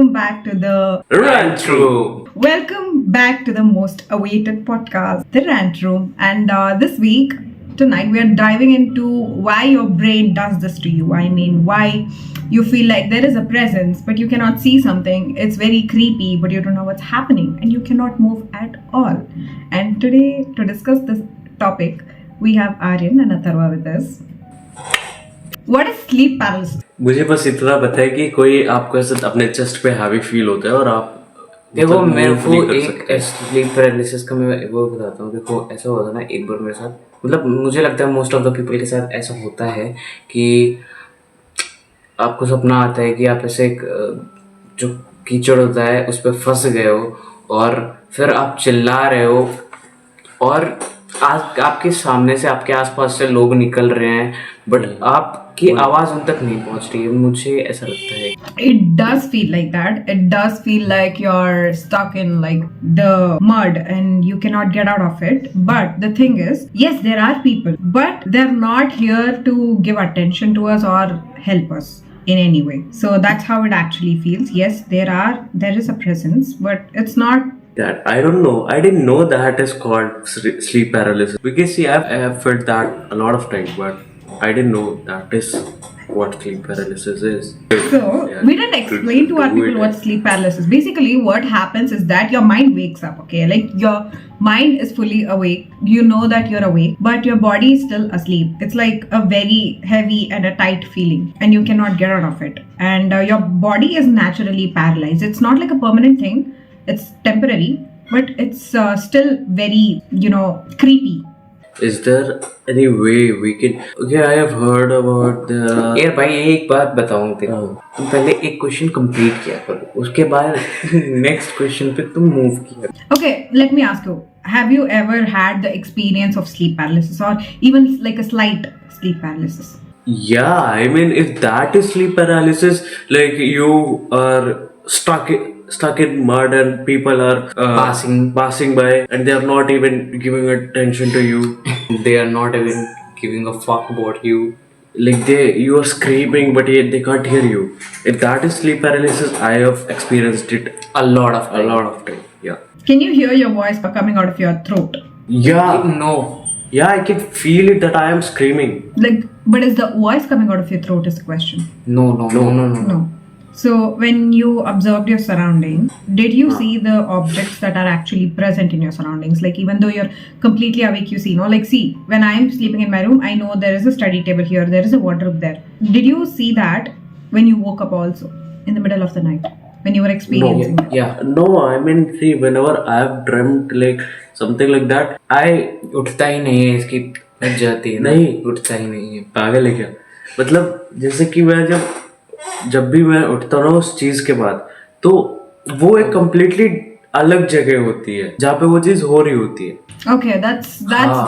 welcome back to the Rant Room. welcome back to the most awaited podcast, the Rant Room. And tonight, we are diving into why your brain does this to you. I mean, why you feel like there is a presence, but you cannot see something. It's very creepy, but you don't know what's happening, and you cannot move at all. And today, to discuss this topic, we have Aryan and Atharva with us. What is sleep paralysis? मुझे बस इतना पता है कि कोई आपको ऐसे अपने चेस्ट पे हैवी फील होता है और आप देखो मतलब मेरे move को नहीं कर एक सकते। स्लीप पैरालिसिस का मैं वो बताता हूँ। देखो ऐसा होता है ना, एक बार मेरे साथ, मतलब मुझे लगता है मोस्ट ऑफ द पीपल के साथ ऐसा होता है कि आपको सपना आता है कि आप ऐसे एक जो कीचड़ होता है उस पर फंस गए हो और फिर आप चिल्ला रहे हो और आपके सामने से, आपके आसपास से लोग निकल रहे हैं, बट आपकी आवाज़ उन तक नहीं पहुंच रही है। मुझे ऐसा लगता है It does feel like that. It does feel like you're stuck in like the mud and you cannot get out of it. But the thing is, yes, there are people, but they're not here to give attention to us or help us in any way. So that's how it actually feels. Yes, there is a presence, but it's not. That I don't know. I didn't know that is called sleep paralysis because see, I have felt that a lot of times, but I didn't know that is what sleep paralysis is. So Yeah, we didn't explain to our do people it. what sleep paralysis. Basically, what happens is that your mind wakes up. Okay, like your mind is fully awake. You know that you're awake, but your body is still asleep. It's like a very heavy and a tight feeling, and you cannot get out of it. And your body is naturally paralyzed. It's not like a permanent thing. It's temporary, but it's still very creepy. Is there any way we can? Okay, I have heard about the. यार भाई एक बात बताऊँ तेरे को, तुम पहले एक क्वेश्चन कंप्लीट किया करो, उसके बाद नेक्स्ट क्वेश्चन पे तुम मूव किया। Okay, let me ask you. Have you ever had the experience of sleep paralysis or even like a slight sleep paralysis? Yeah, I mean, if that is sleep paralysis, like you are stuck in mud and people are passing by and they are not even giving attention to you. They are not even giving a fuck about you. Like you are screaming, but yet they can't hear you. If that is sleep paralysis, I have experienced it A lot of a time. lot of time. Yeah, Can you hear your voice coming out of your throat? yeah, No. yeah. I can feel it that I am screaming. Like, but is the voice coming out of your throat is the question. No. No. So when you observed your surroundings, did you see the objects that are actually present in your surroundings? Like even though you're completely awake, you see, like see, when I'm sleeping in my room, I know there is a study table here, there is a wardrobe there. Did you see that when you woke up also in the middle of the night when you were experiencing that? Yeah. No, I mean, see, whenever I have dreamt like something like that, I उठता ही नहीं है, इसकी फट जाती है ना, नहीं। उठता ही नहीं है। पागल है क्या? मतलब जैसे कि मैं जब भी मैं उठता हूँ ना उस चीज के बाद, तो वो एक completely अलग जगह होती है जहाँ पे वो चीज हो रही होती है. Okay, that's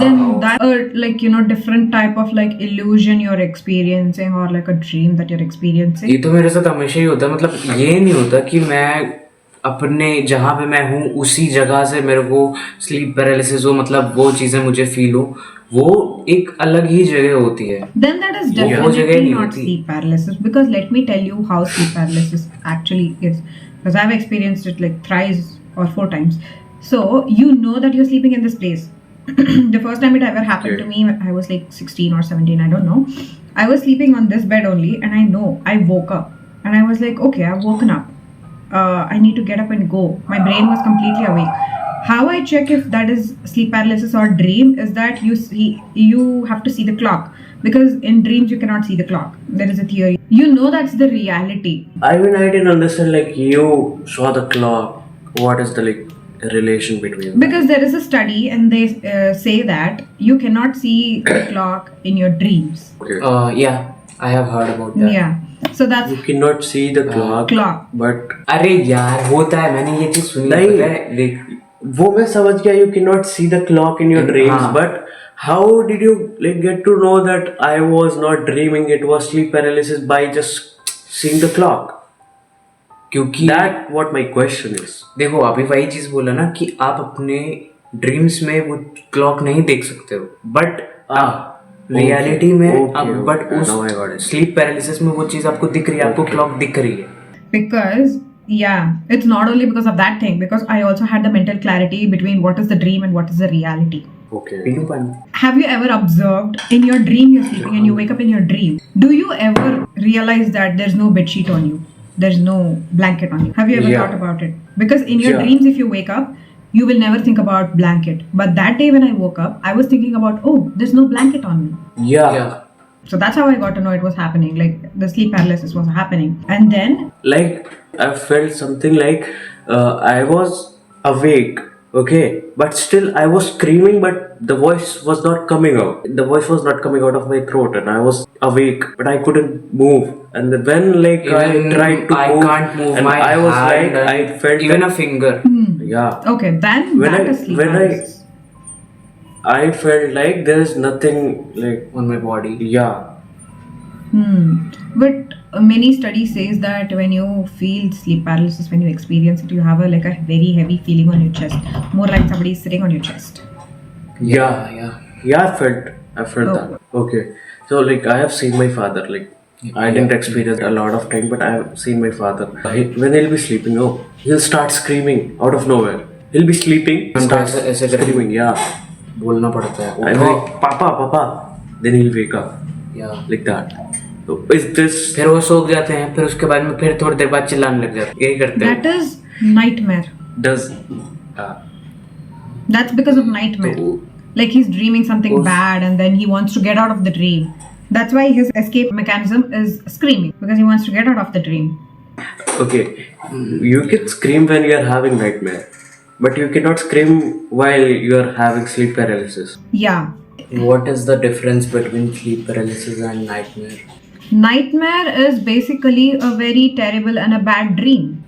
then that like different type of like illusion you're experiencing or like a dream that you're experiencing. ये तो मेरे साथ हमेशा ही होता है। मतलब ये नहीं होता कि मैं अपने जहाँ पे मैं हूँ उसी जगह से मेरे को स्लीप पैरालिसिस हो, मतलब वो चीज़ें मुझे फील हो, वो एक अलग ही जगह होती है। Then that is वो जगह definitely नहीं not होती। sleep paralysis, because let me tell you how sleep paralysis actually is, because I've experienced it like thrice or 4 times. So you know that you're sleeping in this place. The first time it ever happened to me, I was like 16 or 17, I don't know. I was sleeping on this bed only, and I know I woke up and I was like, okay, I've woken up. I need to get up and go. My brain was completely awake. How I check if that is sleep paralysis or dream is that you have to see the clock, because in dreams you cannot see the clock. There is a theory. You know that's the reality. I mean, I didn't understand like you saw the clock. What is the like relation between? Because there is a study and they say that you cannot see the clock in your dreams. Okay. Yeah, I have heard about that. Yeah. So that's You cannot see the clock, but अरे यार होता है, मैंने ये चीज़ सुनी नहीं। है। देख, वो मैं समझ गया. You cannot see the clock in your dreams, हाँ। but how did you like get to know that I was not dreaming? It was sleep paralysis by just seeing the clock. क्योंकि That what my question is. देखो अभी वही चीज़ बोला ना कि आप अपने ड्रीम्स में वो क्लॉक नहीं देख सकते हो, बट रियलिटी में okay, but okay, now I got उस it. स्लीप पैरालिसिस में वो चीज़ आपको दिख रही है, आपको क्लॉक दिख रही है। because Yeah, it's not only because of that thing, because I also had the mental clarity between what is the dream and what is the reality. Okay. पीलू पानी Have you ever observed in your dream you're sleeping and you wake up in your dream? Do you ever realize that there's no bed sheet on you? There's no blanket on you? Have you ever Yeah. thought about it? Because in your Yeah. dreams, if you wake up, you will never think about blanket. But that day when I woke up, I was thinking about, oh, there's no blanket on me. Yeah. So that's how I got to know it was happening. Like the sleep paralysis was happening. And then, Like I felt something like I was awake, okay, but still I was screaming, but the voice was not coming out. The voice was not coming out of my throat, and I was awake, but I couldn't move. And when like I tried to I move, can't move and my I was hand like, I and felt even that, a finger. yeah. okay, then When that I- is sleep when I- paralysis. I felt like there is nothing like, On my body. yeah. But many studies says that when you feel sleep paralysis, when you experience it, you have a like a very heavy feeling on your chest, more like somebody is sitting on your chest. Yeah. Yeah, I felt Oh. that. Okay. So like I have seen my father, like I didn't experience a lot of time, but I have seen my father. When he'll be sleeping, oh, he'll start screaming out of nowhere. He'll be sleeping, start ऐसे करके screaming, yeah. बोलना पड़ता है. I'm like, Papa, Papa. Then he'll wake up Yeah. like that. So is this फिर वो सो जाते हैं, फिर उसके बाद में फिर थोड़ी देर बाद चिल्लाने लग जाते हैं. यही करते हैं. That is nightmare. does That's because of nightmare. तो Like he's dreaming something bad and then he wants to get out of the dream. That's why his escape mechanism is screaming, because he wants to get out of the dream. okay, you can scream when you are having nightmare, but you cannot scream while you are having sleep paralysis. Yeah. What is the difference between sleep paralysis and nightmare? Nightmare is basically a very terrible and a bad dream.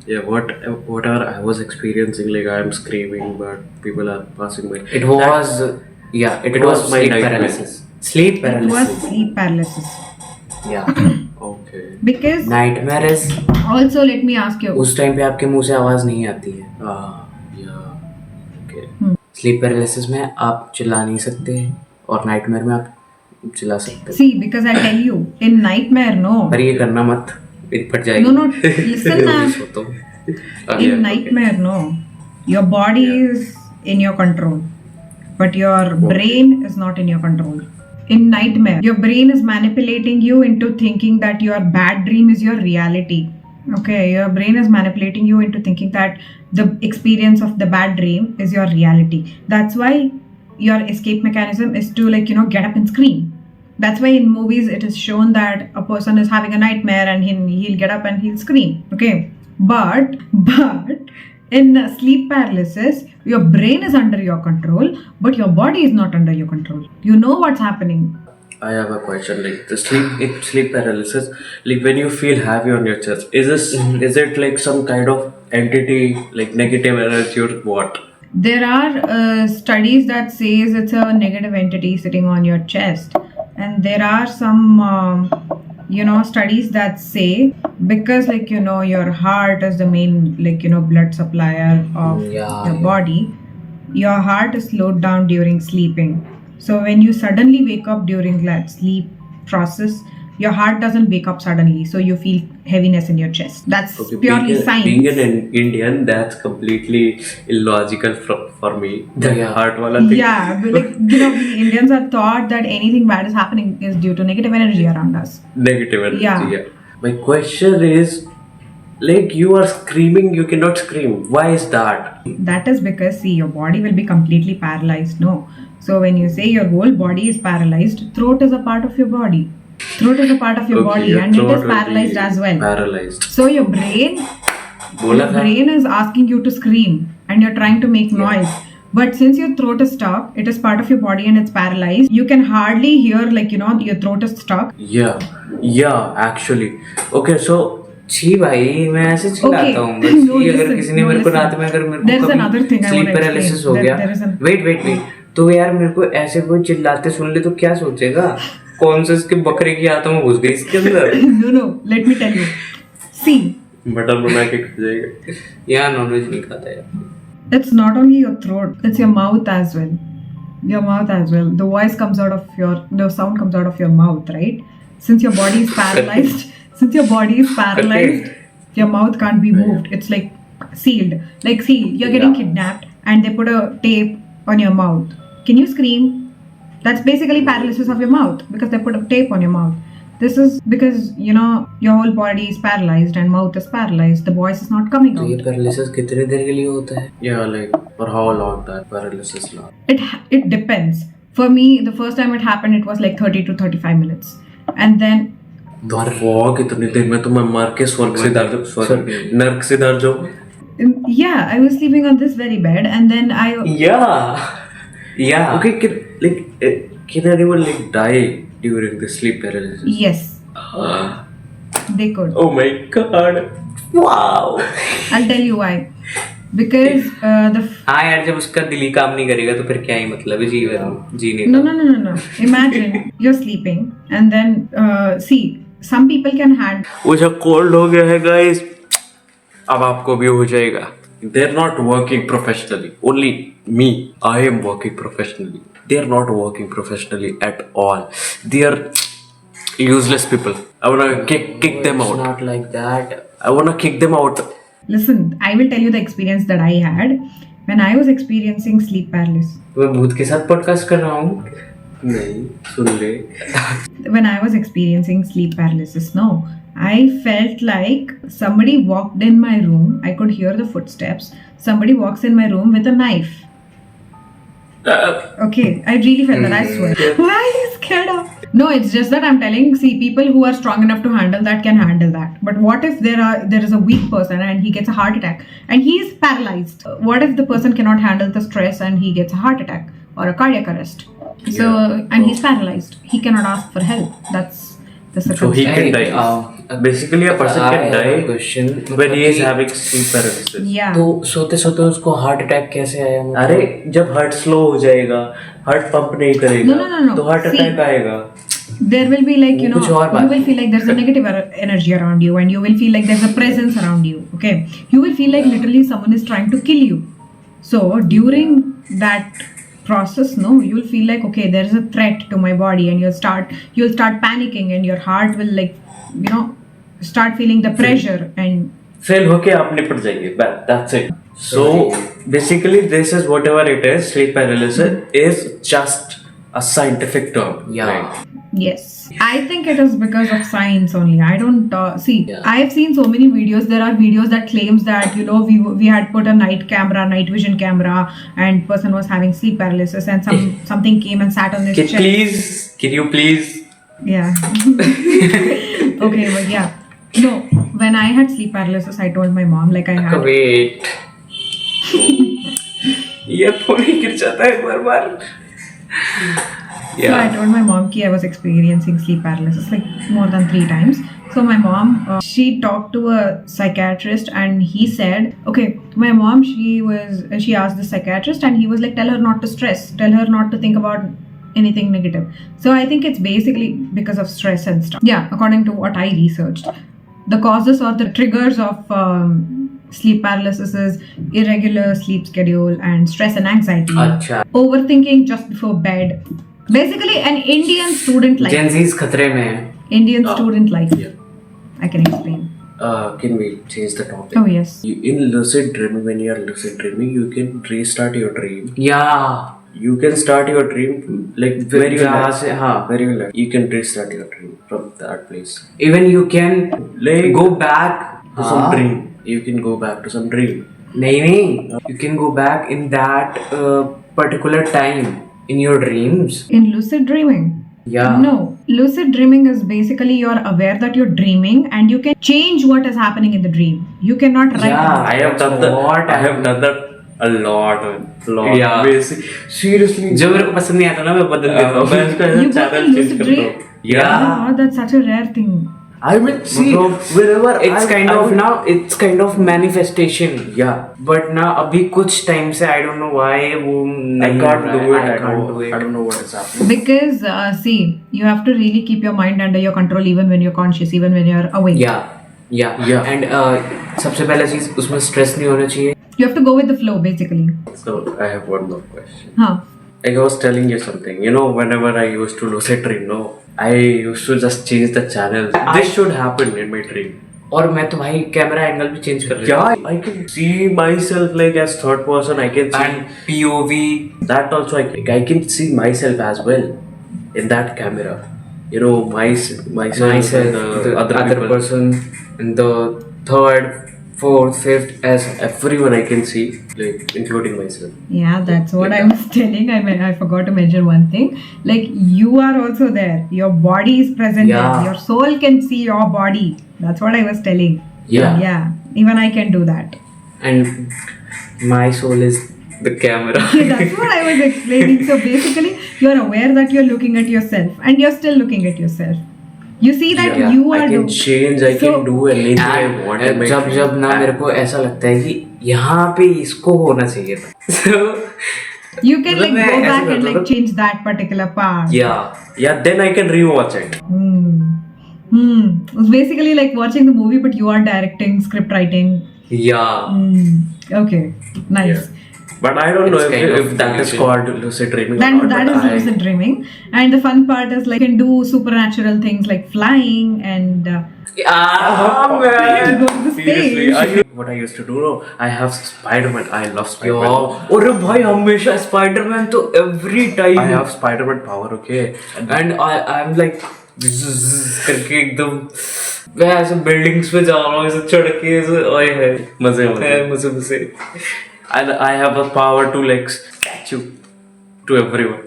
Yeah, whatever I was experiencing, like I am screaming, but people are passing by. It was it was my sleep nightmare. paralysis. Sleep It was paralysis. sleep paralysis. Yeah. Okay. Because Nightmare is also, let me ask you, उस time पे आपके मुंह से आवाज नहीं आती है. Yeah. Okay. Sleep paralysis में आप चिल्ला नहीं सकते और नाइटमेयर में आप चिल्ला सकते हैं. see, because I'll tell you, in nightmare, no. पर ये करना मत, फट जाएगी. No, listen now. सोता हूँ. In nightmare, no. Your body is in your control, but your brain is not in your control. In nightmare, your brain is manipulating you into thinking that your bad dream is your reality. Okay, your brain is manipulating you into thinking that the experience of the bad dream is your reality. That's why your escape mechanism is to, like, get up and scream. That's why in movies it is shown that a person is having a nightmare and he'll get up and he'll scream. Okay, but in sleep paralysis, your brain is under your control, but your body is not under your control. You know what's happening. I have a question. Like the sleep paralysis, like when you feel heavy on your chest, is it like some kind of entity, like negative energy or what? There are studies that says it's a negative entity sitting on your chest, and there are some studies that say, because your heart is the main blood supplier of your body, your heart is slowed down during sleeping. So when you suddenly wake up during that sleep process, your heart doesn't wake up suddenly, so you feel heaviness in your chest. That's purely science. Being an Indian, that's completely illogical for me. The heart wala thing. Yeah, but we Indians are taught that anything bad is happening is due to negative energy around us. Negative energy. Yeah. My question is, like you are screaming, you cannot scream. Why is that? That is because, see, your body will be completely paralyzed. No. So when you say your whole body is paralyzed, throat is a part of your body. Throat is a part of your body, and it is paralyzed as well. Paralyzed. So your brain is asking you to scream, and you're trying to make noise. But since your throat is stuck, it is part of your body and it's paralyzed. You can hardly hear, your throat is stuck. Yeah, actually. Okay, so छी भाई मैं ऐसे चिल्लाता हूँ बस. No, ये अगर listen, किसी ने no, मेरे को listen. रात में अगर मेरे There's को another thing I sleep wanna paralysis explain. हो गया, There is an- वेट तो यार मेरे को ऐसे कोई चिल्लाते सुन ले तो क्या सोचेगा, कौन से इसके बकरे की आत्मा घुस गई इसके अंदर. No, let me tell you. See, mutton बना के खा जाएगा. यहाँ नॉनवेज नहीं खाता यार. it's not only your throat, it's your mouth as well. Your mouth as well. The sound comes out of your mouth, right? Since your body is paralyzed, Your mouth can't be moved. It's like sealed. Like, see, you're getting kidnapped and they put a tape on your mouth. Can you scream? That's basically paralysis of your mouth because they put a tape on your mouth. This is because, you know, your whole body is paralyzed and mouth is paralyzed. The voice is not coming तो ये out. Paralysis कितने देर के लिए होता है? Yeah, like for how long that paralysis lasts? It depends. For me, the first time it happened, it was like 30 to 35 minutes. And then, fog इतनी देर में तो मैं मर के स्वर्ग से नर्क से दर जाऊं. yeah, I was sleeping on this very bed and then Yeah. Okay, can anyone like die during the sleep paralysis? yes, they could. Oh my god! Wow! I'll tell you why. Because हाँ यार, जब उसका दिल ही काम नहीं करेगा तो फिर क्या ही मतलब है जीवन जीने का. no. Imagine you're sleeping and then see, some people can handle. मुझे कोल्ड हो गया है गाइस. अब आपको भी हो जाएगा. They're not working professionally. Only me. I am working professionally. They're not working professionally at all. They are useless people. I wanna kick them It's out. not like that. I wanna kick them out. Listen, I will tell you the experience that I had when I was experiencing sleep paralysis. मैं भूत के साथ podcast कर रहा हूँ. नहीं सुन ले. When I was experiencing sleep paralysis, no, I felt like somebody walked in my room. I could hear the footsteps. Somebody walks in my room with a knife. Okay, I really felt that, I swear. Why are you scared of? No, it's just that I'm telling, see, people who are strong enough to handle that can handle that. But what if there is a weak person and he gets a heart attack and he is paralyzed? What if the person cannot handle the stress and he gets a heart attack or a cardiac arrest? So, and he's paralyzed. He cannot ask for help. That's the So he circumstance. can die. Basically, a person can die question when he is having sleep paralysis. Yeah. तो सोते सोते उसको heart attack कैसे आया? अरे जब heart slow हो जाएगा, हार्ट पंप नहीं करेगा, No. तो हार्ट See, अटैक आएगा. there will be like, you know, कुछ और you बात will feel like there's a negative energy around you and you will feel like there's a presence around you. Okay, you will feel like literally someone is trying to kill you. So during that process, no, you'll feel like, okay, there's a threat to my body and you'll start panicking and your heart will, like, you know, start feeling the pressure and fail होके आप निपट जाएंगे. That's it. So basically, this is whatever it is. Sleep paralysis is just a scientific term. Yeah. Right? yes, I think it is because of science only. I don't see. Yeah. I have seen so many videos. There are videos that claims that, you know, we had put a night vision camera, and person was having sleep paralysis, and something came and sat on his chest. Can you please? Yeah. Okay, but yeah. No, when I had sleep paralysis, I told my mom, like, I had. Wait ये phone ही गिर जाता है बार. So I told my mom that I was experiencing sleep paralysis like more than 3 times. So my mom, she talked to a psychiatrist and he said, okay, my mom, she asked the psychiatrist and he was like, tell her not to stress, tell her not to think about anything negative. So I think it's basically because of stress and stuff. Yeah, according to what I researched. The causes or the triggers of sleep paralysis is irregular sleep schedule and stress and anxiety. अच्छा. Overthinking just before bed. Basically, an Indian student life. Gen Zs खतरे में है. Indian student life. Yeah. I can explain. Can we change the topic? Oh yes. In lucid dreaming, when you are lucid dreaming, you can restart your dream. Yeah. You can start your dream like very जहाँ से हाँ. very well. You can restart your dream from that place. Even you can Like go back to some dream. You can go back to some dream. नहीं. You can go back in that particular time in your dreams. In lucid dreaming. Yeah. No, lucid dreaming is basically you're aware that you're dreaming and you can change what is happening in the dream. You cannot write. Yeah. I have done that. What I have done that a lot. Yeah. Basic. Seriously. जो मेरे को पसंद नहीं आता ना मैं बदल देता हूँ. मैं इसका You got channel a change lucid करता dream? हूँ. Yeah. Oh, that's such a rare thing. I mean, see, wherever It's kind of now. It's kind of manifestation. Yeah. But ना अभी कुछ time से I don't know why वो I नहीं can't हो do रहा it. है. I can't do it. don't know what is happening. Because see, you have to really keep your mind under your control even when you're conscious, even when you're awake. Yeah. And सबसे पहला चीज उसमें stress नहीं होना चाहिए. You have to go with the flow, basically. So I have one more question. Huh. Like I was telling you something. You know, whenever I used to lucid dream, no, I used to just change the channel. This should happen in my dream. और मैं तो भाई camera angle भी change कर रहा Yeah, I can see myself like as third person. I can see and POV that also. I can see myself as well in that camera. You know, myself myself, and the the other other people. person, and the third, fourth, fifth, as Everyone I can see, like including myself. Yeah, that's what Like I was telling. I forgot to mention one thing. Like you are also there. Your body is present Yeah. there. Your soul can see your body. That's what I was telling. Yeah. Yeah. Even I can do that. and my soul is the camera. That's what I was explaining. So basically, you're aware that you're looking at yourself, and you're still looking at yourself. You see that Yeah, you are I can doing. change. I So- can do anything I want. in And my जब dream. जब ना मेरे को ऐसा लगता है कि यहाँ पे इसको होना चाहिए था. So You can like मतलब मैं go ऐसे back and करता like था. change that particular part. yeah, then I can rewatch it. It's basically like watching the movie, but you are directing, script writing. yeah. Okay, nice. Yeah. But I don't know It's kind if of that is illusion. called lucid dreaming That, or not. that but is I- lucid dreaming, and the fun part is like you can do supernatural things like flying and man. Go to the Seriously, stage. what I used to do, no, I have Spider-Man. I love Spider-Man. यार अरे भाई हमेशा Spiderman तो every time. I have Spider-Man power, okay? And I am like करके एकदम मैं ऐसे buildings पे जा रहा हूँ ऐसे चढ़ के ऐसे ओए है मजे मजे मजे. And I have a power to like catch you to everyone.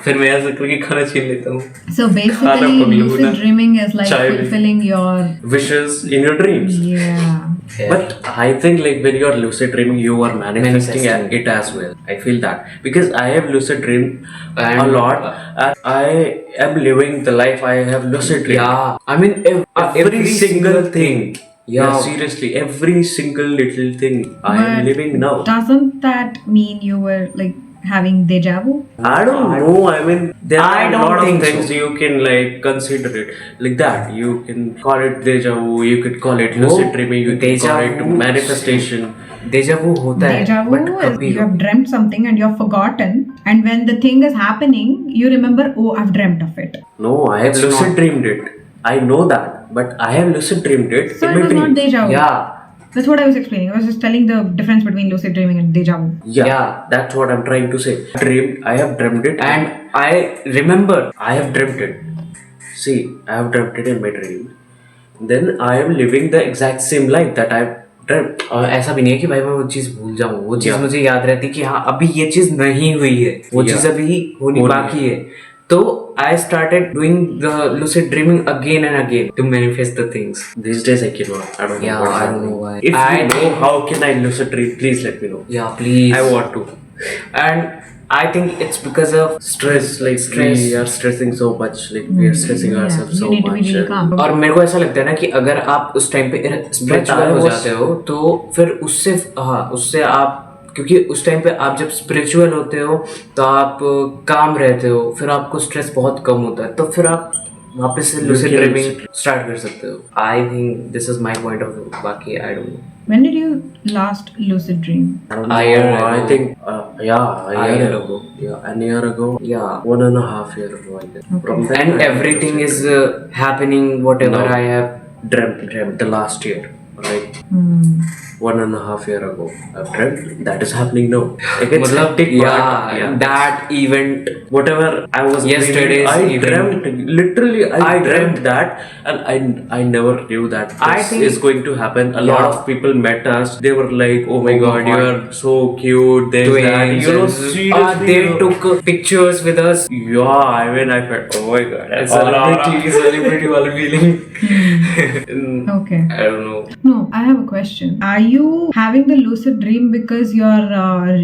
फिर मैं ऐसे करके खाना छीन लेता हूँ. so basically Khana paglu na. lucid dreaming is like Chai. fulfilling your Wishes in your dreams. yeah. But I think like when you're lucid dreaming, you are manifesting Manifesting. it as well. I feel that because I have lucid dreamed a And, lot. And I am living the life I have lucid dreamed. Yeah, I mean Every single thing. Yeah. Seriously, every single little thing I am But living now. doesn't that mean you were like having deja vu? I don't know. I mean, there I are a don't lot of think things so. you can like consider it like that. You can call it deja vu. You could call it वो lucid dreaming. You can deja call it vu- manifestation. deja vu होता है. Deja vu but is कभी you have dreamt something and you've forgotten, and when the thing is happening, you remember, oh, I've dreamt of it. No, I have It's lucid not. dreamed it. I know that, but I have lucid dreamed it So in it my was not dream. deja vu. Yeah, That's what I was explaining. I was just telling the difference between lucid dreaming and deja vu. Yeah, Yeah. that's what I'm trying to say. Dreamed. I have dreamed it, and I remember. I have dreamt it. See, I have dreamt it in my dream. Then I am living the exact same life that I've dreamt. और ऐसा भी नहीं है कि भाई मैं वो चीज भूल जाऊं. वो चीज Yeah. मुझे याद रहती कि हाँ अभी ये चीज नहीं हुई है. वो Yeah. चीज अभी होनी होनी बाकी है. तो I started doing the lucid dreaming again and again to manifest the things. These days I cannot. I don't know. Yeah, what's I don't happening. know why. If I you know think- how can I lucid dream, please let me know. Yeah, please. I want to. And I think it's because of Stress, like Stress. we are stressing so much, like we are stressing Yeah, ourselves you so need to be much. really and- calm. और मेरे को ऐसा लगता है ना कि अगर आप उस टाइम पे स्पिरिचुअल I हो was- जाते हो तो फिर उससे हाँ उससे आप क्योंकि उस टाइम पे आप जब स्पिरिचुअल होते हो तो आप काम रहते हो फिर आपको स्ट्रेस बहुत कम होता है तो फिर आप वापस से lucid can dreaming स्टार्ट कर सकते हो. I think this is my point of view. बाकी I don't know. When did you last lucid dream? I don't A know, year I ago. think, yeah, a year year ago. Yeah, an year ago. Yeah. 1.5 years ago, I guess. Okay. From then And I everything lucid is dreamed. happening whatever No. I have. dreamt the last year, right? Hmm. 1.5 years ago. I've dreamt that is happening now. Like it's मतलब hectic, but yeah, that event. whatever I was Yesterday's dreaming, I event. dreamt literally I dreamt that, and I never knew that I this think- is going to happen. A lot Yeah. of people met us. They were like, "Oh my Oh my God, you God. are so cute." This that. You know, seriously. they you know. took pictures with us. Yeah, I mean, I felt, oh my God, It's celebrity वाला feeling. Okay. I don't know. No, I have a question. Are you having the lucid dream because your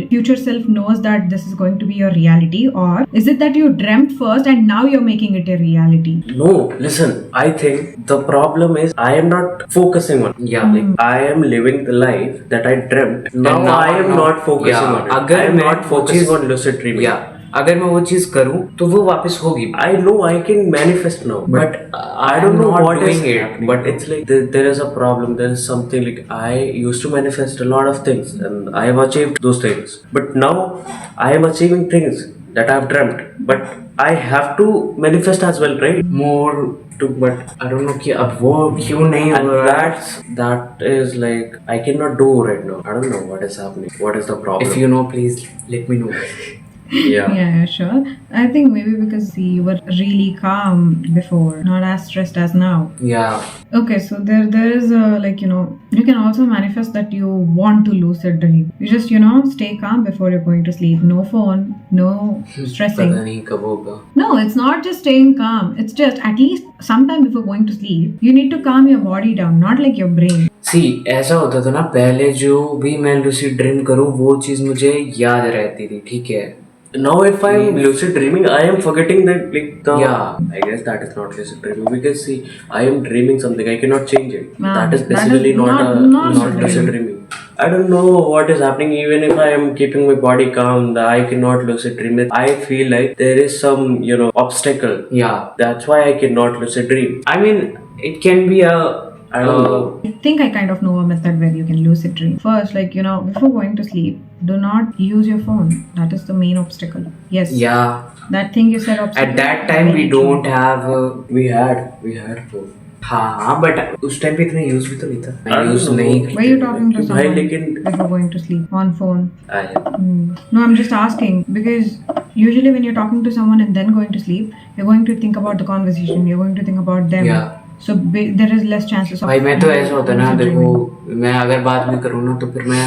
future self knows that this is going to be your reality, or is it that you dreamt first and now you're making it a reality? No, listen, I think the problem is I am not focusing on it. Yeah. Like, I am living the life that I dreamt. Now, now I am now- not focusing yeah, on it. अगर I am मैं not वो focusing cheese- on lucid dreaming. Yeah. अगर मैं वो चीज करूं तो वो वापस होगी. I know I can manifest now, but I don't I'm know not what is doing it. happening. But it's like there is a problem. There is something like I used to manifest a lot of things, and I have achieved those things. But now I am achieving things that I have dreamt. But I have to manifest as well, right? More but I don't know कि अब वो क्यों नहीं हो and रहा है. that is like I cannot do right now. I don't know what is happening. What is the problem? If you know, please let me know. Yeah. Yeah, sure. I think maybe because you were really calm before, not as stressed as now. Yeah. Okay, so there is a, like, you can also manifest that you want to lucid dream. You just stay calm before you're going to sleep. No phone, no पता stressing. नहीं कब होगा. No, it's not just staying calm. It's just at least sometime before going to sleep, you need to calm your body down, not like your brain. सी ऐसा होता था ना पहले, जो भी मैं लूसिड ड्रीम करूँ वो चीज़ मुझे याद रहती थी, ठीक है. Now if I'm lucid dreaming, I am forgetting that like the. Yeah. I guess that is not lucid dreaming because see, I am dreaming something. I cannot change it. Nah, that is that is basically not not not lucid dreaming. I don't know what is happening. Even if I am keeping my body calm, I cannot lucid dream it. I feel like there is some obstacle. Yeah. That's why I cannot lucid dream. I mean, it can be a. I don't know. I think I kind of know a method where you can lucid dream. First, like, before going to sleep, do not use your phone. That is the main obstacle. Yes. Yeah. That thing you said obstacle. At that time we very true. don't have. We had phone. हाँ but उस time पे इतना use भी तो नहीं था. I don't use know. नहीं. Were you talking to भाई, someone लेकिन- before going to sleep on phone? आया. No, I'm just asking because usually when you're talking to someone and then going to sleep, you're going to think about the conversation. You're going to think about them. Yeah. So there is less chances of. भाई मैं तो ऐसा होता है ना, lucid देखो dreaming. मैं अगर बात भी करूँ ना तो फिर मैं,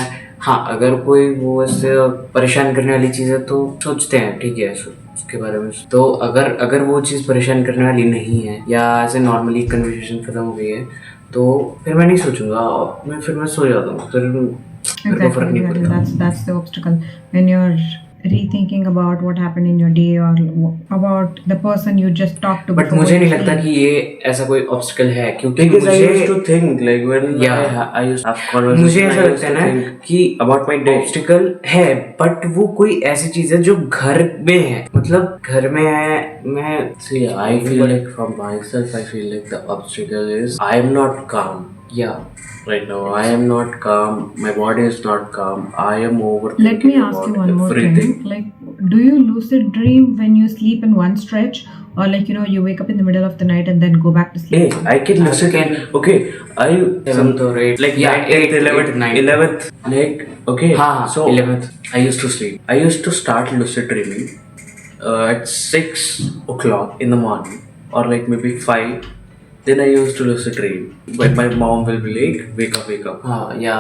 हाँ अगर कोई वो ऐसे परेशान करने वाली चीज़ है तो सोचते हैं, ठीक है, उसके बारे में. तो अगर वो चीज़ परेशान करने वाली नहीं है या ऐसे नॉर्मली कन्वर्सेशन खत्म हो गई है तो फिर मैं नहीं सोचूंगा, फिर मैं सो जाता हूँ, फिर मेरे को फर्क नहीं Exactly. पड़ता. That's the obstacle when you're rethinking about what happened in your day or about the person you just talked to. But before मुझे going नहीं to लगता sleep. कि ये ऐसा कोई ऑब्स्टिकल है, क्योंकि Because I used मुझे to think like when Yeah. I used to have conversation. मुझे ऐसा I used लगता है to ना think कि about my day. ऑब्स्टिकल है, बट वो कोई ऐसी चीज है जो घर में है, मतलब घर में है. मैं See, I feel like from myself, I feel like the obstacle is I am not calm या right now. I am not calm. My body is not calm. I am overthinking Let me ask you about one more everything. thing. Like, do you lucid dream when you sleep in one stretch, or like you wake up in the middle of the night and then go back to sleep? Hey, I can lucid. Okay, I 7th or 8th. like Yeah, 8th, 11th, 9th. 11th. Like okay, हाँ, so 11th. I used to sleep. I used to start lucid dreaming at 6 o'clock in the morning, or like maybe 5. Then I used to lucid dream. But my mom will be like, wake up, wake up. हाँ या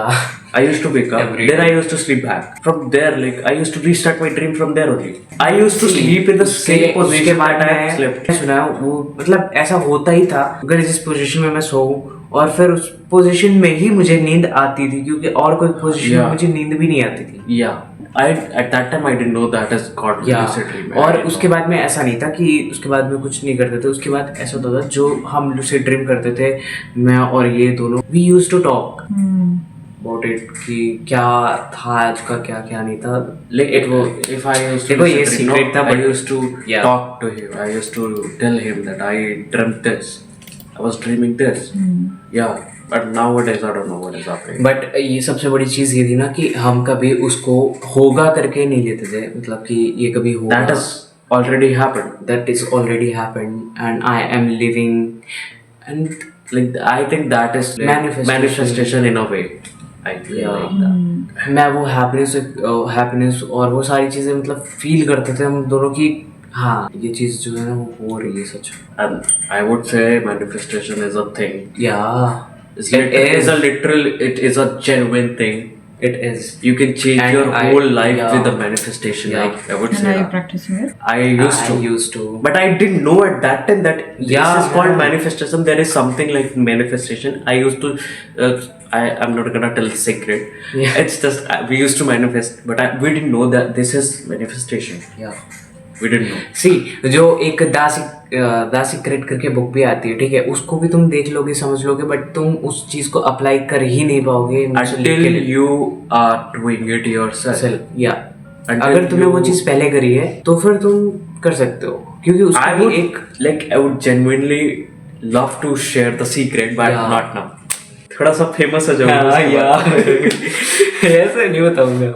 I used to wake up. Every Then day. I used to sleep back. From there, like I used to restart my dream from there only. I used to sleep in the same उसके position बाद that I मैं slept. सुना वो, मतलब ऐसा होता ही था, अगर जिस पोजीशन में मैं सोऊं और फिर उस पोजीशन में ही मुझे नींद आती थी, क्योंकि और कोई पोजीशन में Yeah. मुझे नींद भी नहीं आती थी. Yeah. At that time I didn't know that is called या lucid dream. I और didn't उसके know. बाद में ऐसा नहीं था कि उसके बाद में कुछ नहीं करते थे. उसके बाद ऐसा होता था, जो हम lucid ड्रीम करते थे, मैं और ये दोनों, we used to talk Hmm. About it कि क्या था आज का, क्या क्या नहीं था. Like it was, if I used to देखो ये lucid dream, secret था, I but used to Yeah. talk to him. I used to tell him that I dreamt this. I was dreaming this. Yeah. But nowadays I don't know what is happening. But ये सबसे बड़ी चीज़ ये थी ना कि हम कभी उसको होगा करके नहीं लेते थे, मतलब कि ये कभी होगा. That has already happened. That is already happened and I am living, and Like I think that is like manifestation in a way. I feel Yeah. like that. मैं वो हैप्पीनेस और वो सारी चीज़ें मतलब फील करते थे हम दोनों की, हाँ ये चीज़ जो है ना वो हो रही है सच. And I would say manifestation is a thing. या It is a genuine thing. It is. You can change And your whole life yeah. with a manifestation. Yeah. I would And say are you that. practicing it? I used to. But I didn't know at that time that Yeah, this is called yeah. manifestation. There is something like manifestation. I used to. I'm not gonna tell the secret. Yeah. It's just we used to manifest, but we didn't know that this is manifestation. या We didn't know. सी जो एक the secret करके book भी आती है, ठीक है, उसको भी तुम देख लोगे, समझ लोगे, बट तुम उस चीज को अप्लाई कर ही नहीं पाओगे Until you are doing it yourself. या Until अगर तुमने वो you- चीज पहले करी है तो फिर तुम कर सकते हो, क्योंकि उसका I भी would एक I would genuinely love to share the secret, but Yeah. not now. थोड़ा सा फेमस हो जाऊंगा. हाँ, या ऐसे नहीं बताऊंगा.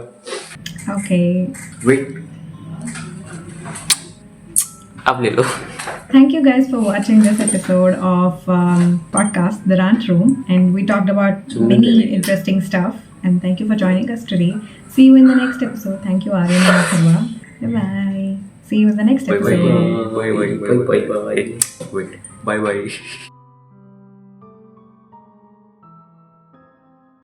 Okay. Wait. अब ले लो. Thank you guys for watching this episode of podcast The Rant Room, and we talked about many interesting stuff. And thank you for joining us today. See you in the next episode. Thank you, Aryan and Atharva. Bye bye. See you in the next episode. Bye bye. Wait. Bye bye.